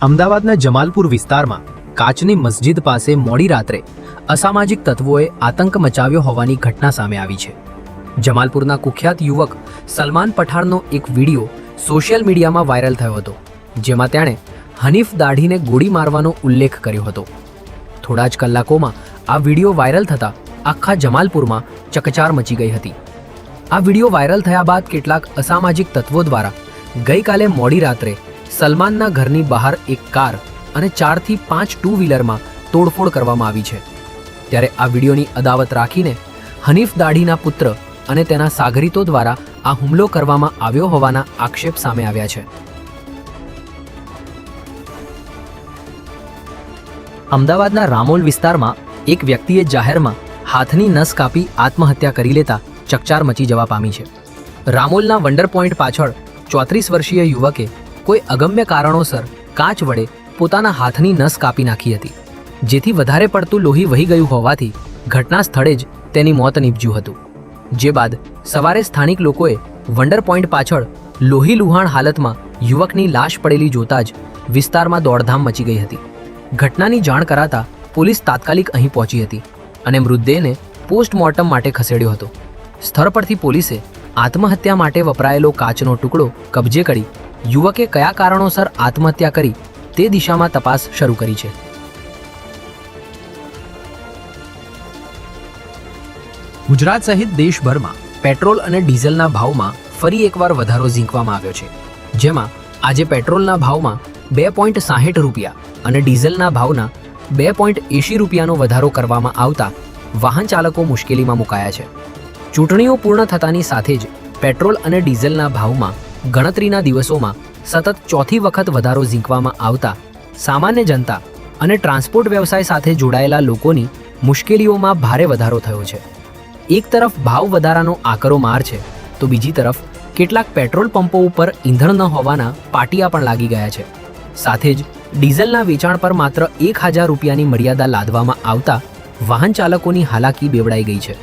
અમદાવાદના જમાલપુર વિસ્તારમાં કાચની મસ્જિદ પાસે મોડી રાત્રે અસામાજિક તત્વોએ આતંક મચાવ્યો હોવાની ઘટના સામે આવી છે। જમાલપુરના કુખ્યાત યુવક સલમાન પઠાણનો એક વિડીયો સોશિયલ મીડિયામાં વાયરલ થયો હતો, જેમાં તેણે હનીફ દાઢીને ગોળી મારવાનો ઉલ્લેખ કર્યો હતો। થોડા જ કલાકોમાં આ વિડીયો વાયરલ થતાં આખા જમાલપુરમાં ચકચાર મચી ગઈ હતી। આ વિડીયો વાયરલ થયા બાદ કેટલાક અસામાજિક તત્વો દ્વારા ગઈકાલે મોડી રાત્રે સલમાનના ઘરની બહાર એક કાર અને 4 થી 5 ટુ વ્હીલરમાં તોડફોડ કરવામાં આવી છે। ત્યારે આ વિડીયોની અદાવત રાખીને હનીફ દાઢીના પુત્ર અને તેના સાગરીતો દ્વારા આ હુમલો કરવામાં આવ્યો હોવાના આક્ષેપ સામે આવ્યા છે। અમદાવાદના રામોલ વિસ્તારમાં એક વ્યક્તિએ જાહેરમાં હાથની નસ કાપી આત્મહત્યા કરી લેતા ચકચાર મચી જવા પામી છે। રામોલના વંડર પોઈન્ટ પાછળ 34 વર્ષીય યુવકે કોઈ અગમ્ય કારણોસર કાચ વડે પોતાના હાથની નસ કાપી નાખી હતી, જેથી વધારે પડતું લોહી વહી ગયું હોવાથી ઘટના સ્થળે જ તેની મોત નીપજ્યું હતું। જે બાદ સવારે સ્થાનિક લોકોએ વંડર પોઈન્ટ પાછળ લોહી લુહાણ હાલતમાં યુવકની લાશ પડેલી જોતા જ વિસ્તારમાં દોડધામ મચી ગઈ હતી। ઘટનાની જાણ કરાતા પોલીસ તાત્કાલિક અહીં પહોંચી હતી અને મૃતદેહને પોસ્ટમોર્ટમ માટે ખસેડ્યો હતો। સ્થળ પરથી પોલીસે આત્મહત્યા માટે વપરાયેલો કાચનો ટુકડો કબજે કરી યુવકે કયા કારણોસર આત્મહત્યા કરી તે દિશામાં તપાસ શરૂ કરી છે। ગુજરાત સહિત દેશભરમાં પેટ્રોલ અને ડીઝલના ભાવમાં ફરી એકવાર વધારો ઝીંકવામાં આવ્યો છે, જેમાં આજે પેટ્રોલના ભાવમાં 2.60 રૂપિયા અને ડીઝલના ભાવના 2.80 રૂપિયાનો વધારો કરવામાં આવતા વાહન ચાલકો મુશ્કેલીમાં મુકાયા છે। ચૂંટણીઓ પૂર્ણ થતાની સાથે જ પેટ્રોલ અને ડીઝલના ભાવમાં ગણતરીના દિવસોમાં સતત ચોથી વખત વધારો ઝીંકવામાં આવતા સામાન્ય જનતા અને ટ્રાન્સપોર્ટ વ્યવસાય સાથે જોડાયેલા લોકોની મુશ્કેલીઓમાં ભારે વધારો થયો છે। એક તરફ ભાવ વધારાનો આકરો માર છે, તો બીજી તરફ કેટલાક પેટ્રોલ પંપો ઉપર ઈંધણ ન હોવાના પાટિયા પણ લાગી ગયા છે। સાથે જ ડીઝલના વેચાણ પર માત્ર 1000 રૂપિયાની મર્યાદા લાદવામાં આવતા વાહન ચાલકોની હાલાકી બેવડાઈ ગઈ છે।